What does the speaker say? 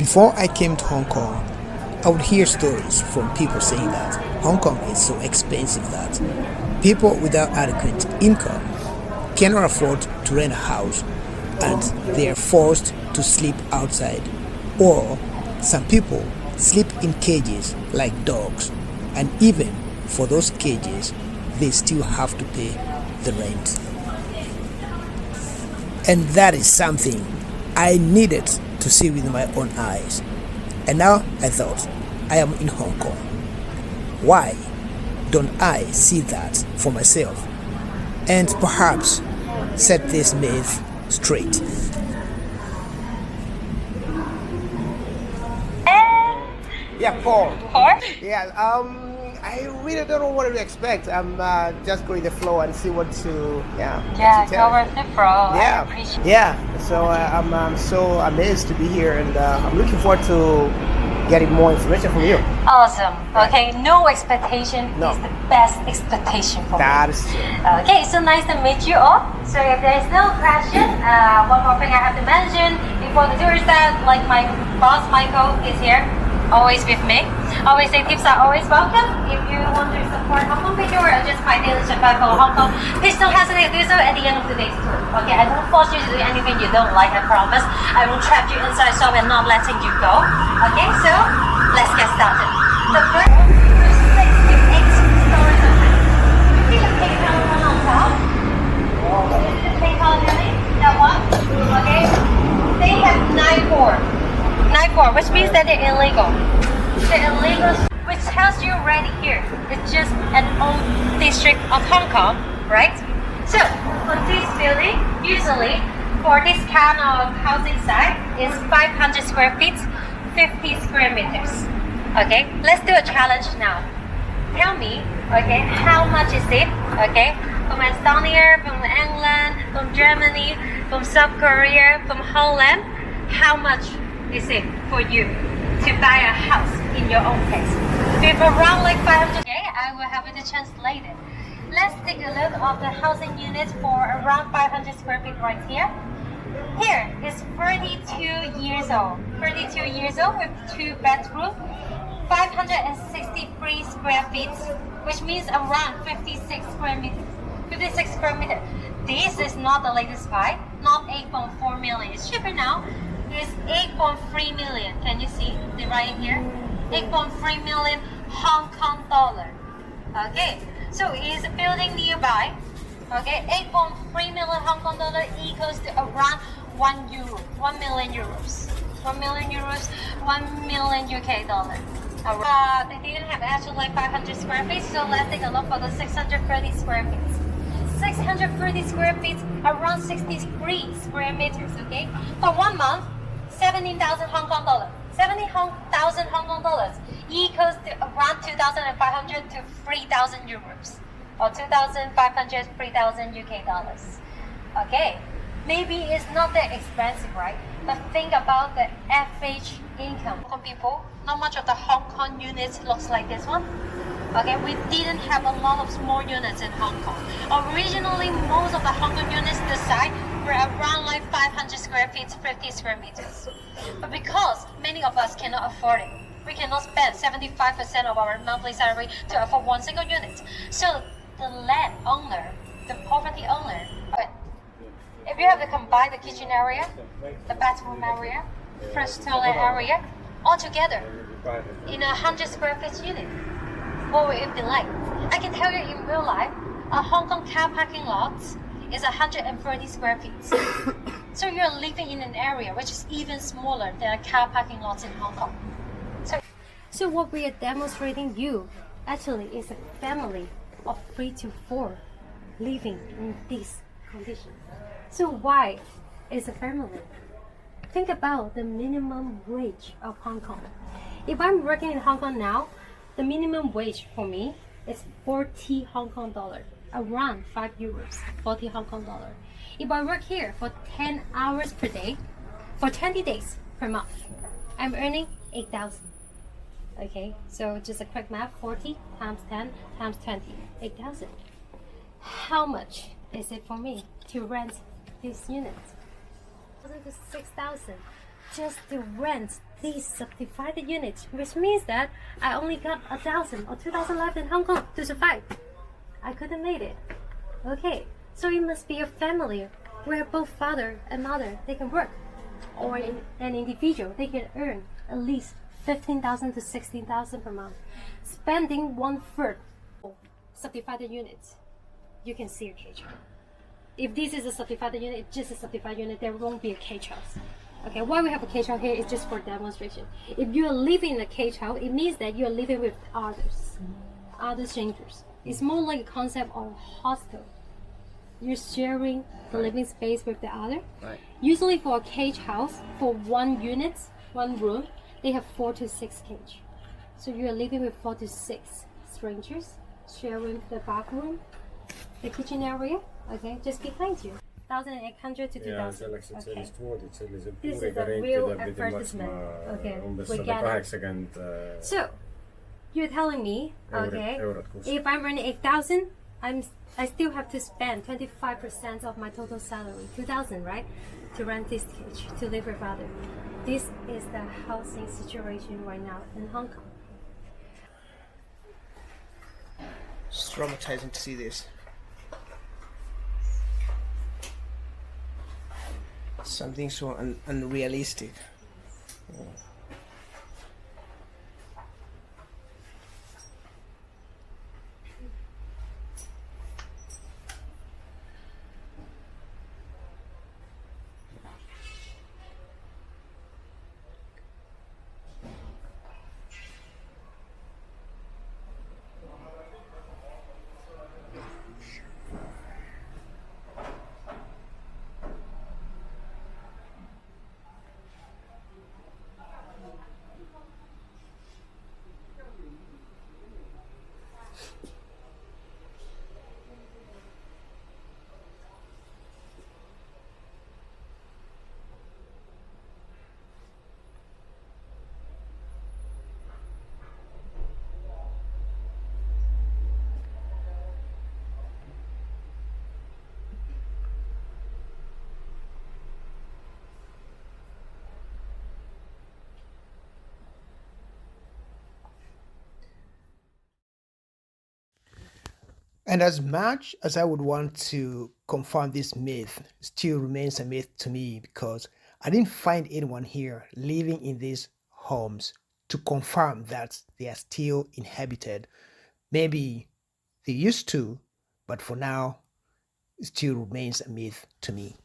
Before I came to Hong Kong, I would hear stories from people saying that Hong Kong is so expensive that people without adequate income cannot afford to rent a house and they are forced to sleep outside. Or some people sleep in cages like dogs, and even for those cages, they still have to pay the rent. And that is something I needed to see with my own eyes. And now I thought, I am in Hong Kong. Why don't I see that for myself and perhaps set this myth straight? Yeah, Paul. Paul? Yeah, I really don't know what to expect. I'm just going the flow and see what to, Yeah, to tell. go with the flow. Yeah, I appreciate yeah. So I'm so amazed to be here, and I'm looking forward to getting more information from you. Awesome. Okay, no expectation No. is the best expectation for me. That is true. Okay, so nice to meet you all. So if there is no question, one more thing I have to mention before the tour start, like my boss Michael is here, always with me. Always say tips are always welcome. If you want to support Hong Kong video or just my daily survival Hong Kong, please don't hesitate to do so at the end of today's tour. Okay, I won't force you to do anything you don't like, I promise. I will trap you inside so I'm not letting you go. Okay, so let's get started. The first 68 stories of it. You see the pink color one on top? The pink color building, that one. Okay, they have 9-4. 9-4, which means that they're illegal. They're illegal, which tells you right here, it's just an old district of Hong Kong, right? So, for this building, usually, for this kind of housing site, is 500 square feet, 50 square meters. Okay, let's do a challenge now. Tell me, okay, how much is it, okay, from Estonia, from England, from Germany, from South Korea, from Holland, how much is it for you to buy a house in your own place? With around like 500, okay, I will have it to translate it. Let's take a look at the housing units for around 500 square feet right here. Here is 32 years old. 32 years old with 2 bedrooms, 563 square feet, which means around 56 square meters. 56 square meters. This is not the latest buy, not 8.4 million. It's cheaper now. It's 8.3 million. Can you see the writing here? 8.3 million Hong Kong dollar. Okay, so is a building nearby. Okay, 8.3 million Hong Kong dollar equals to around 1 euro, 1 million euros. 1 million euros, 1 million UK dollar. They didn't have actually like 500 square feet, so let's take a look for the 630 square feet. 630 square feet, around 63 square meters, okay? For 1 month, 17,000 Hong Kong dollars. 70,000 Hong Kong dollars equals to around 2,500 to 3,000 euros. Or 2,500, 3,000 UK dollars. Okay, maybe it's not that expensive, right? But think about the average income. Hong Kong people, not much of the Hong Kong units looks like this one. Okay, we didn't have a lot of small units in Hong Kong. Originally, most of the Hong Kong units this side were around like 500 square feet, 50 square meters. But because many of us cannot afford it, we cannot spend 75% of our monthly salary to afford one single unit. So the land owner, the property owner, if you have to combine the kitchen area, the bathroom area, first toilet area, all together in a 100 square feet unit, what will it be like? I can tell you in real life, a Hong Kong car parking lot is 130 square feet. So you're living in an area which is even smaller than a car parking lot in Hong Kong. So what we are demonstrating you actually is a family of 3 to 4 living in this condition. So why is a family? Think about the minimum wage of Hong Kong. If I'm working in Hong Kong now, the minimum wage for me is 40 Hong Kong dollar, around 5 euros, 40 Hong Kong dollar. If I work here for 10 hours per day, for 20 days per month, I'm earning 8,000. Okay, so just a quick math, 40 times 10 times 20, 8,000. How much is it for me to rent this unit? 6,000 just to rent these subdivided units, which means that I only got 1,000 or 2,000 left in Hong Kong to survive. I couldn't make it. Okay, so it must be a family where both father and mother they can work, or an individual they can earn at least 15,000 to 16,000 per month, spending 1/3 subdivided units. You can see a cage house. If this is a subdivided unit, it's just a subdivided unit, there won't be a cage house. Okay, why we have a cage house here is just for demonstration. If you are living in a cage house, it means that you are living with others, other strangers. It's more like a concept of hostel. You're sharing the living space with the other. Right. Usually for a cage house, for one unit, one room, they have 4 to 6 cage. So you are living with 4 to 6 strangers, sharing the bathroom, the kitchen area. Okay, just behind you. 1,800 to 2,000. ja selleks, et sellist voodit sellise This is puuriga a real rentida, pidi maksma advertisement. Okay, umbes we get it. 180 So, you're telling me, okay, eurot kuus. if I'm earning 8,000, I still have to spend 25% of my total salary, 2,000, right, to rent this cage, to live with other. This is the housing situation right now in Hong Kong. It's traumatizing to see this. Something so unrealistic. And as much as I would want to confirm this myth, still remains a myth to me because I didn't find anyone here living in these homes to confirm that they are still inhabited. Maybe they used to, but for now, it still remains a myth to me.